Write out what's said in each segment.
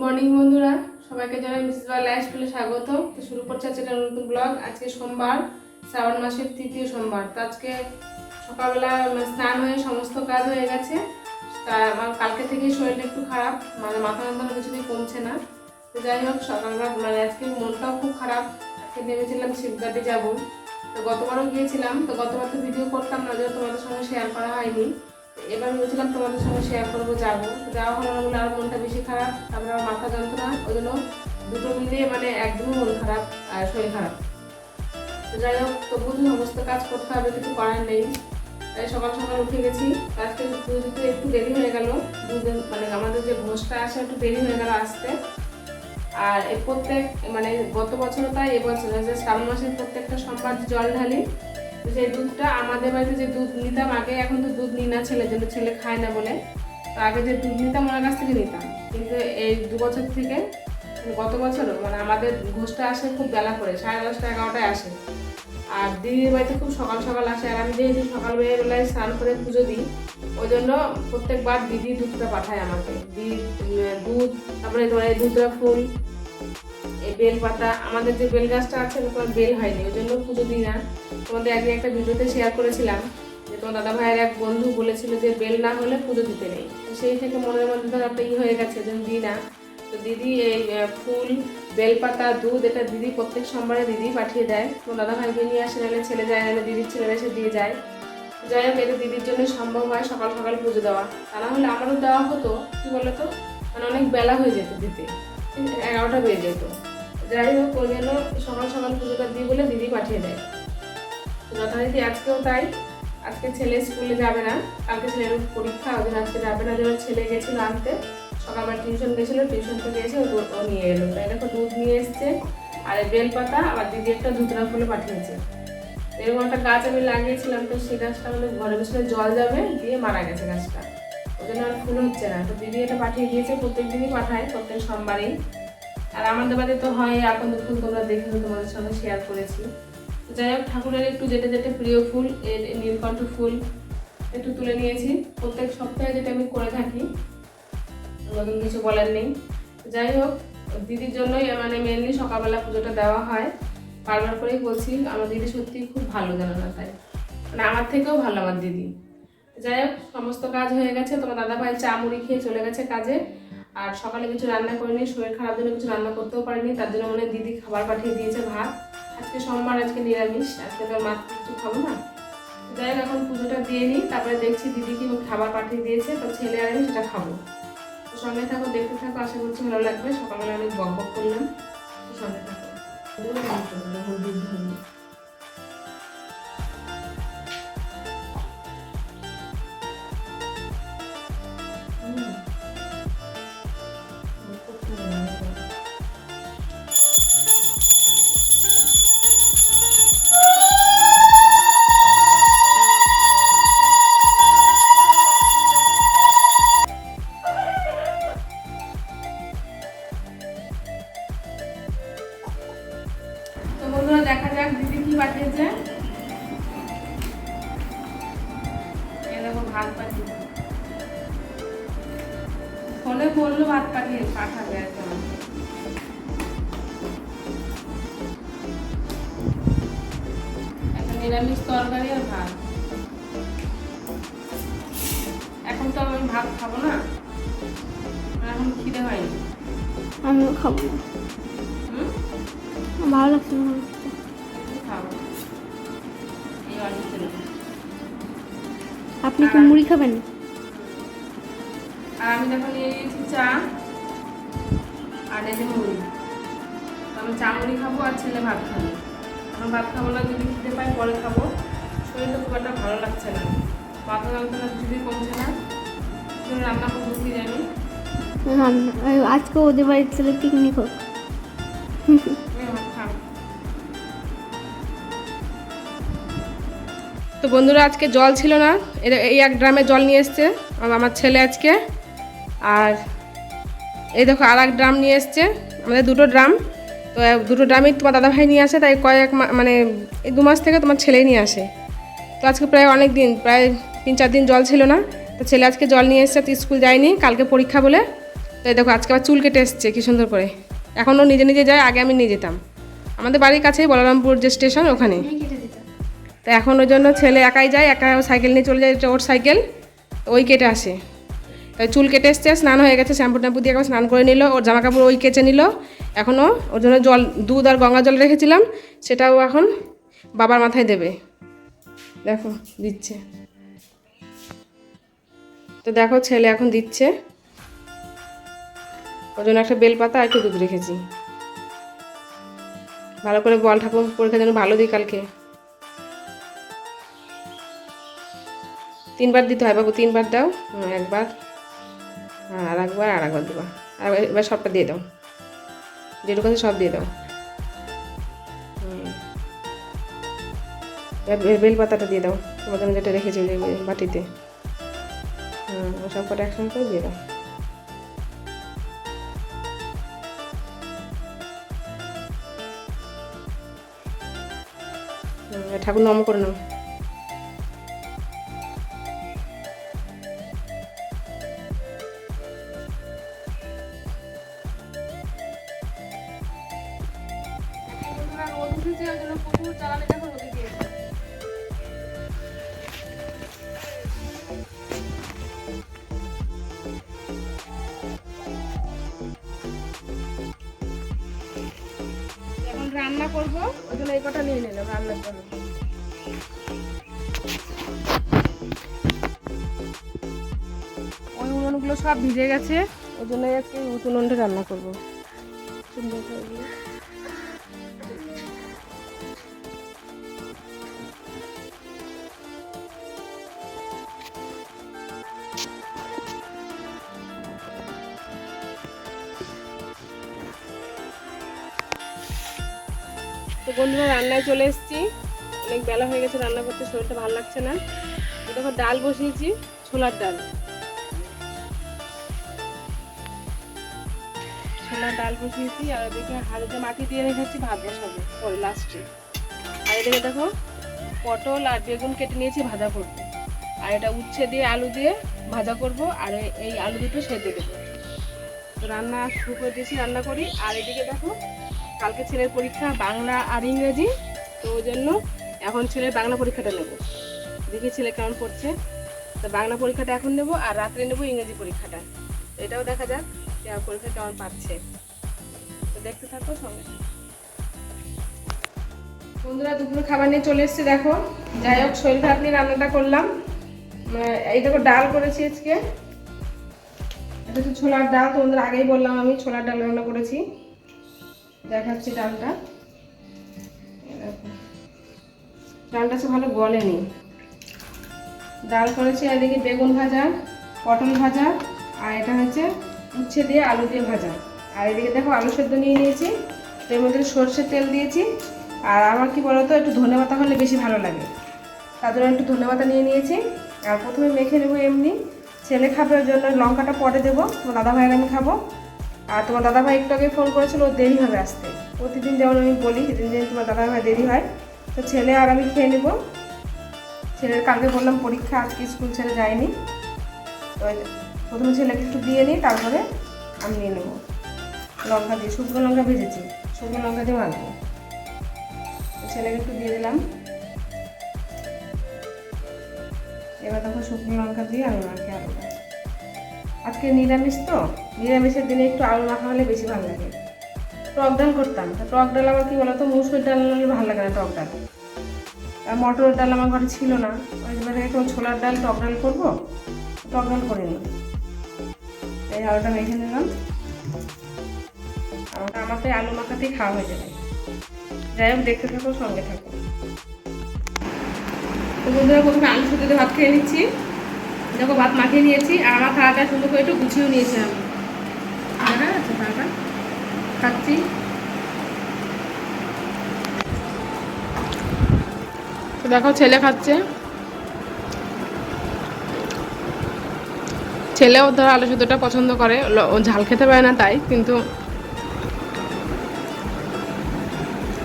Morning বন্ধুরা, সবাইকে জানাই মিসেস বাই লাইফস্টাইলে স্বাগত। তো শুরু করছে আজকে একটা নতুন ব্লগ। আজকে সোমবার, শ্রাবণ মাসের তৃতীয় সোমবার। তো আজকে সকালবেলা স্নান হয়ে সমস্ত কাজ হয়ে গেছে। তা আমার কালকে থেকেই শরীরটা একটু খারাপ, মাথা যন্ত্রণা কিছুতেই কমছে না। তো যাই হোক, সকালবেলা আজকে মনটাও খুব খারাপ। আজকে ভেবেছিলাম শিবঘাটে যাবো। তো গতবারও গিয়েছিলাম, তো গতবার তো ভিডিও করতাম না, যেহেতু তোমাদের সঙ্গে শেয়ার করা হয়নি। এবার ভেবেছিলাম তোমাদের সঙ্গে শেয়ার করবো, যাবো। যাওয়া হলো না বলে আর মনটা বেশি খারাপ, তারপরে আমার মাথা যন্ত্রণা, ওই জন্য দুটো মিলিয়ে একদমই মন খারাপ আর শরীর খারাপ। তো যাই হোক, তবু সমস্ত কাজ করতে হবে, কিছু করার নেই। তাই সকাল সকাল উঠে গেছি। আজকে একটু দেরি হয়ে গেল, আমাদের যে ভোজটা আসে একটু দেরি হয়ে গেল আসতে। আর এই গত বছরও তাই, এবছর যে শ্রাবণ মাসের প্রত্যেকটা সোমবার জল ঢালি, সেই দুধটা আমাদের বাড়িতে যে দুধ নিতাম আগে, এখন তো দুধ নিই না, ছেলের জন্য, ছেলে খায় না বলে। তো আগে যে দুধ নিতাম ওনার কাছ থেকে নিতাম, কিন্তু এই 2 বছর থেকে, গত বছরও আমাদের ঘোষটা আসে খুব বেলা করে, 10:30 11টায় আসে। আর দিদির বাড়িতে খুব সকাল সকাল আসে। আর আমি যেহেতু সকালবেলায় স্নান করে পুজো দিই, ওই জন্য প্রত্যেকবার দিদি দুধটা পাঠায় আমাকে। দুধ, তারপরে দুধরা ফুল, এই বেল পাতা। আমাদের যে বেল গাছটা আছে ওখানে বেল হয়নি, ওই জন্য পুজো দিই না। তোমাদের আগে একটা ভিডিওতে শেয়ার করেছিলাম যে তোমার দাদা ভাইয়ের এক বন্ধু বলেছিল যে বেল না হলে পুজো দিতে নেই। তো সেই থেকে মনের মধ্যে ধর একটা হয়ে গেছে, যেন দিই না। তো দিদি এই ফুল, বেলপাতা, দুধ, এটা দিদি প্রত্যেক সোমবারে দিদি পাঠিয়ে দেয়। তোমার দাদা ভাইকে নিয়ে আসে, নাহলে ছেলে যায়, নাহলে দিদির ছেলেরা এসে দিয়ে যায়। যাই হোক, এটা দিদির জন্য সম্ভব হয় সকাল সকাল পুজো দেওয়া। তা না হলে আমারও দেওয়া হতো, কি বলতো, অনেক বেলা হয়ে যেত দিতে, 11টা বেজে যেত। যাই হোক, ওই জন্য সকাল সকাল পুজোটা দিই বলে দিদি পাঠিয়ে দেয়। যথারীতি আজকেও তাই। আজকে ছেলে স্কুলে যাবে না, কালকে ছেলের পরীক্ষা, ওই জন্য আজকে যাবে না। যেন ছেলে গেছিল আনতে, সকালবেলা টিউশন গেছিলো, টিউশন থেকে এসে ও নিয়ে এলো। তাই দেখো, দুধ নিয়ে এসছে, আর বেলপাতা, আবার দিদি একটা ধুতরা ফুলে পাঠিয়েছে। এরকম একটা গাছ আমি লাগিয়েছিলাম, তো সেই গাছটা ঘরের পেছনে জল যাবে দিয়ে মারা গেছে গাছটা, ওই জন্য আর ফুল হচ্ছে না। তো দিদি এটা পাঠিয়ে দিয়েছে, প্রত্যেক দিনই পাঠায়, প্রত্যেক সোমবারেই। আর আমাদের বাড়িতে তো হয় আকন্দ ফুল, তোমরা দেখে তোমাদের সঙ্গে শেয়ার করেছি। যাই হোক, ঠাকুরের একটু যেটা যেটা প্রিয় ফুল, নীলকণ্ঠ ফুল একটু তুলে নিয়েছি। প্রত্যেক সপ্তাহে যেটা আমি করে থাকি, নতুন কিছু বলার নেই। যাই হোক, দিদির জন্যই মেনলি সকালবেলা পুজোটা দেওয়া হয়। বারবার করেই বলছি, আমার দিদি সত্যি খুব ভালো, জানো না? তাই আমার থেকেও ভালো আমার দিদি। যাই হোক, সমস্ত কাজ হয়ে গেছে। তোমার দাদা ভাই চা মুড়ি খেয়ে চলে গেছে কাজে। আর সকালে কিছু রান্না করিনি, শরীর খারাপ জন্য কিছু রান্না করতেও পারিনি, তার জন্য দিদি খাবার পাঠিয়ে দিয়েছে, ভাত। আজকে সোমবার, আজকে নিরামিষ, আজকে তো মাত্র কিছু খাবো না। যাই হোক, এখন পুজোটা দিয়ে নিই, তারপরে দেখছি দিদি কি খাবার পাঠিয়ে দিয়েছে, তো ছেলে আর আমি সেটা খাবো। তো সঙ্গে থাকো, দেখতে থাকো, আশা করছি ভালো লাগবে। সকালবেলা অনেক বক বক করলাম, সঙ্গে থাকো। বন্ধুরা, দেখা যাক দিদি কি পাঠিয়েছে। ভাত পাঠিয়েছে, ফোনে বললো ভাত পাঠাবে একদম। একটা নিরামিষ তরকারি আর ভাত। এখন তো আমি ভাত খাবো না, এখন খিদে হয়নি। আমিও খাবো না, ভালো লাগছে না। আপনি কি মুড়ি খাবেন? আর আমি দেখো নিয়ে নিয়েছি চা আর এই যে মুড়ি। আমি চা মুড়ি খাবো, আর ছেলে ভাত খাবো। এখন ভাত খাবো না, যদি খেতে পাই পরে খাবো। শরীরটা খুব একটা ভালো লাগছে না, মাথা যন্ত্রণা যদি কমছে না। রান্না করবো কি জানি। আজকে ওদের বাড়িতে ছেলে পিকনিক হোক। তো বন্ধুরা, আজকে জল ছিল না, এই এক ড্রামে জল নিয়ে এসছে আমার ছেলে আজকে। আর এই দেখো, আর এক ড্রাম নিয়ে এসছে, আমাদের 2টো ড্রাম। তো 2টো ড্রামই তোমার দাদাভাই নিয়ে আসে, তাই এই 2 মাস থেকে তোমার ছেলেই নিয়ে আসে। তো আজকে প্রায় অনেক দিন, প্রায় 3-4 দিন জল ছিল না। তো ছেলে আজকে জল নিয়ে এসছে, তো স্কুল যায়নি, কালকে পরীক্ষা বলে। তো এই দেখো আজকে আবার চুল কেটে এসছে কি সুন্দর করে। এখনও নিজে নিজে যায়, আগে আমি নিয়ে যেতাম। আমাদের বাড়ির কাছেই বলরামপুর যে স্টেশন ওখানে। তো এখন ওই জন্য ছেলে একাই যায়, একা সাইকেল নিয়ে চলে যায়, এটা ওর সাইকেল, ওই কেটে আসে। তাই চুল কেটে এসছে, স্নান হয়ে গেছে, শ্যাম্পু ট্যাম্পু দিয়ে একবার স্নান করে নিল, ওর জামা কাপড় ওই কেচে নিল। এখনও ওর জন্য জল, দুধ আর গঙ্গা জল রেখেছিলাম, সেটাও এখন বাবার মাথায় দেবে। দেখো দিচ্ছে, তো দেখো ছেলে এখন দিচ্ছে। ওর জন্য একটা বেলপাতা আর একটু দুধ রেখেছি। ভালো করে বল ঠাকুর পরীক্ষার জন্য ভালো দিই কালকে। 3 বার দিতে হয় বাবু, 3 বার দাও। একবার, আর একবার দেবা। আর এবার সবটা দিয়ে দাও, যেটুকু আছে সব দিয়ে দাও। বেলপাতাটা দিয়ে দাও, তোমার জন্য যেটা রেখেছি ওই বাটিতে। সব কটা একসঙ্গে করে দিয়ে দাও। ঠাকুর নম করে নাও। এখন রান্না করবো, ওই জন্য এই কটা নিয়ে নিলাম রান্নার জন্য। ওই উনুনগুলো সব ভিজে গেছে, ওই জন্য আজকে উনুনটা রান্না করবো। সুন্দর করে তো বন্ধুরা রান্নায় চলে এসেছি। অনেক বেলা হয়ে গেছে, রান্না করতে শরীরটা ভালো লাগছে না। দেখো ডাল বসিয়েছি, ছোলার ডাল। ছোলার ডাল বসিয়েছি, আর ওদিকে হাঁড়িতে মাটি দিয়ে রেখেছি, ভাত বসাবো পরে লাস্টে। আর এদিকে দেখো পটল আর বেগুন কেটে নিয়েছি, ভাজা করবো। আর এটা উচ্ছে দিয়ে আলু দিয়ে ভাজা করব, আর এই আলু দুটো সেদ্ধ দেবো। তো রান্না শুরু করে দিয়েছি, রান্না করি। আর এদিকে দেখো কালকে ছেলের পরীক্ষা বাংলা আর ইংরেজি, তো ওই জন্য এখন ছেলের বাংলা পরীক্ষাটা নেব। দেখি ছেলে কেমন পড়ছে। তো বাংলা পরীক্ষাটা এখন নেব, আর রাত্রে নেব ইংরেজি পরীক্ষাটা। এটাও দেখা যাক যে পরীক্ষা কেমন পাচ্ছে। তো দেখতে থাকো সঙ্গে। বন্ধুরা দুপুরে খাবার নিয়ে চলে এসেছে। দেখো যাই হোক শরীর খারাপ নিয়ে রান্নাটা করলাম। এই দেখো ডাল করেছি আজকে, এটা হচ্ছে ছোলার ডাল। তোমাদের আগেই বললাম আমি ছোলার ডাল রান্না করেছি, দেখাচ্ছি ডালটা। ডালটা সে ভালো গলেনি। ডাল করেছি, এদিকে বেগুন ভাজা, পটল ভাজা, আর এটা হচ্ছে উচ্ছে দিয়ে আলু দিয়ে ভাজা। আর এদিকে দেখো আলু সেদ্ধ নিয়ে নিয়েছি, এর মধ্যে সরষের তেল দিয়েছি। আর আমার কি বলতো একটু ধনেপাতা হলে বেশি ভালো লাগে, তার জন্য একটু ধনেপাতা নিয়ে নিয়েছি। আর প্রথমে মেখে নেবো এমনি, ছেলে খাবে ওই জন্য লঙ্কাটা পরে দেবো। তোমার দাদাভাইয়ের আমি খাবো। আর তোমার দাদাভাই একটু আগে ফোন করেছিল, ওর দেরি হবে আসতে। প্রতিদিন যেমন আমি বলি যেদিন যেদিন তোমার দাদাভাই দেরি হয়, তো ছেলে আর আমি খেয়ে নেবো। ছেলের কালকে বললাম পরীক্ষা, আজকে স্কুল ছেড়ে যায়নি। তো প্রথমে ছেলেকে একটু দিয়ে নিই, তারপরে আমি নিয়ে নেবো। লঙ্কা দিয়ে, শুকনো লঙ্কা ভেজেছি, শুকনো লঙ্কা দিয়ে মাখবো। ছেলেকে একটু দিয়ে দিলাম। এবার তখন শুকনো লঙ্কা দিয়ে আলু মাখি। আলুটা আজকে নিরামিষ, তো নিরামিষের দিনে একটু আলু মাখা হলে বেশি ভালো লাগে। টক ডাল করতাম, টক ডাল আমার কি বলতো মুসুর ডাল হলে ভালো লাগে না টক ডাল। আর মটরের ডাল আমার ঘরে ছিল না, ওই জন্য একটু ছোলার ডাল টক ডাল করবো, টক ডাল করে নিই। এই আলুটা মেখে নিলাম, আমার তো আলু মাখাতেই খাওয়া হয়ে যাবে। যাই হোক দেখতে থাকো, সঙ্গে থাকো। তো বন্ধুরা প্রথমে আলু সেদ্ধ দিয়ে ভাত খেয়ে নিচ্ছি। দেখো ভাত মাখিয়ে নিয়েছি, আর আমার খাওয়াটা সুন্দর করে একটু গুছিয়েও নিয়েছি আমি। দেখা যাচ্ছে খাওয়াটা খাচ্ছি। তো দেখো ছেলে খাচ্ছে, ছেলেও ধর আলু সেদ্ধটা পছন্দ করে, ও ঝাল খেতে পারে না তাই, কিন্তু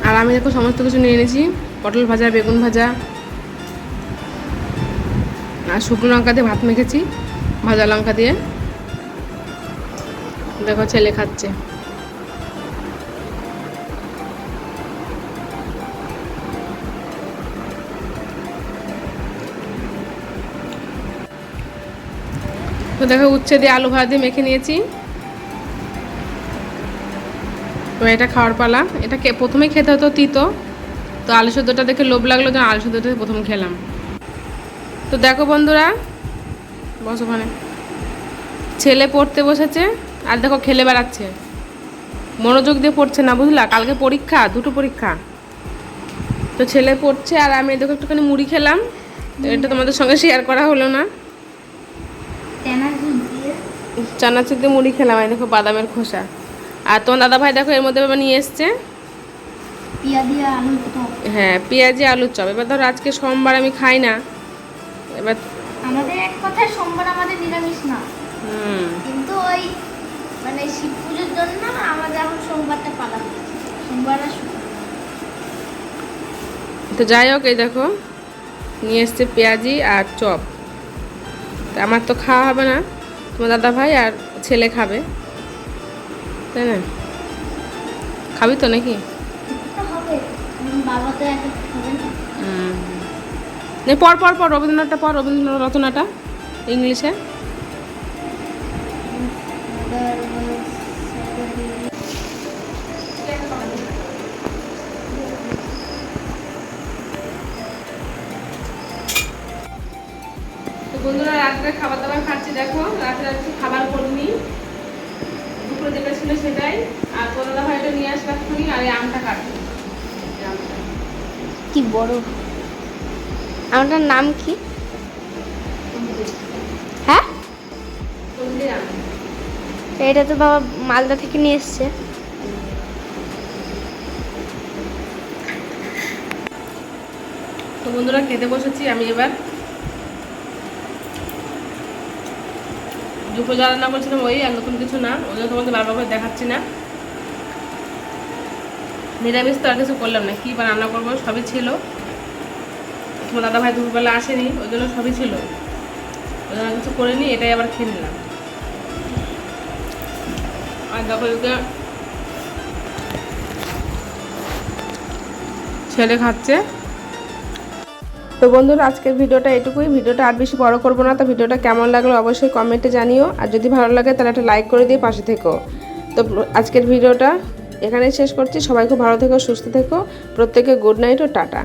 আর আমি দেখো সমস্ত কিছু নিয়ে এনেছি, পটল ভাজা, বেগুন ভাজা, আর শুকনো লঙ্কা দিয়ে ভাত মেখেছি, ভাজা লঙ্কা দিয়ে। দেখো ছেলে খাচ্ছে। তো দেখো উচ্ছে দিয়ে আলু ভাজা দিয়ে মেখে নিয়েছি। তো এটা খাওয়ার পালা। এটাকে প্রথমে খেতে হতো তিতো, তো আলু সেদ্ধটা দেখে লোভ লাগলো, যেন আলু সেদ্ধটা প্রথম খেলাম। তো দেখো বন্ধুরা, বস ওখানে। ছেলে পড়তে বসেছে আর দেখো খেলে বেড়াচ্ছে, মনোযোগ দিয়ে পড়ছে না, বুঝলা? কালকে পরীক্ষা, দুটো পরীক্ষা। তো ছেলে পড়ছে আর আমি দেখো একটুখানি মুড়ি খেলাম। তো এটা তোমাদের সঙ্গে শেয়ার করা হলো না। চানাচুর দিয়ে মুড়ি খেলাম। এই দেখো বাদামের খোসা। আর তোমার দাদা ভাই দেখো এর মধ্যে বাবা নিয়ে এসছে হ্যাঁ পেঁয়াজি আলুর চপ। এবার ধরো আজকে সোমবার, আমি খাই না। এবার আমাদের এক কথায় সোমবার আমাদের নিরামিষ না, কিন্তু ওই মানে শিব পুজোর জন্য আমাদের এখন সোমবারটা পালা হচ্ছে, সোমবার আর শুক্রবার। তো যাই হোক, এই দেখো নিয়ে এসছে পেঁয়াজি আর চপ। তা আমার তো খাওয়া হবে না, তোমার দাদা ভাই আর ছেলে খাবে, তাই না? খাবি তো নাকি? হবে, বাবা তো একা খাবে না। পর পর পর রবীন্দ্রনাথটা পর, রবীন্দ্রনাথ রচনাটা ইংলিশে। তো বন্ধুরা রাত্রে খাবার দাবার খাচ্ছি। দেখো রাত্রে কিছু খাবার করিনি, দুপুরে যেটা ছিল সেটাই। আর দাদা ভাইটা নিয়ে আসবে এক্ষুনি। আর এই আমটা কাটবো। কি বড়! আমাদের নাম কি? হ্যাঁ, এটা তো বাবা মালদা থেকে নিয়ে এসছে। তো বন্ধুরা খেতে বসেছি আমি এবার। দুপুরে যা রান্না করছিলাম ওই, আর নতুন কিছু না, ওই জন্য তোমাদের বারবার করে দেখাচ্ছি না। নিরামিষ তো আর কিছু করলাম না, কী বা রান্না করবো, সবই ছিল। তোমার দাদা ভাই দুপুরবেলা আসেনি, ওই জন্য সবই ছিল, ওই জন্য কিছু করিনি। এটাই আবার খেয়ে নিলাম। আর দেখো ছেলে খাচ্ছে। তো বন্ধুরা আজকের ভিডিওটা এটুকুই। ভিডিওটা আর বেশি বড় করবো না। তো ভিডিওটা কেমন লাগলো অবশ্যই কমেন্টে জানিও, আর যদি ভালো লাগে তাহলে একটা লাইক করে দিয়ে পাশে থেকো। তো আজকের ভিডিওটা এখানেই শেষ করছি। সবাই খুব ভালো থেকো, সুস্থ থেকো, প্রত্যেকে গুড নাইট ও টাটা।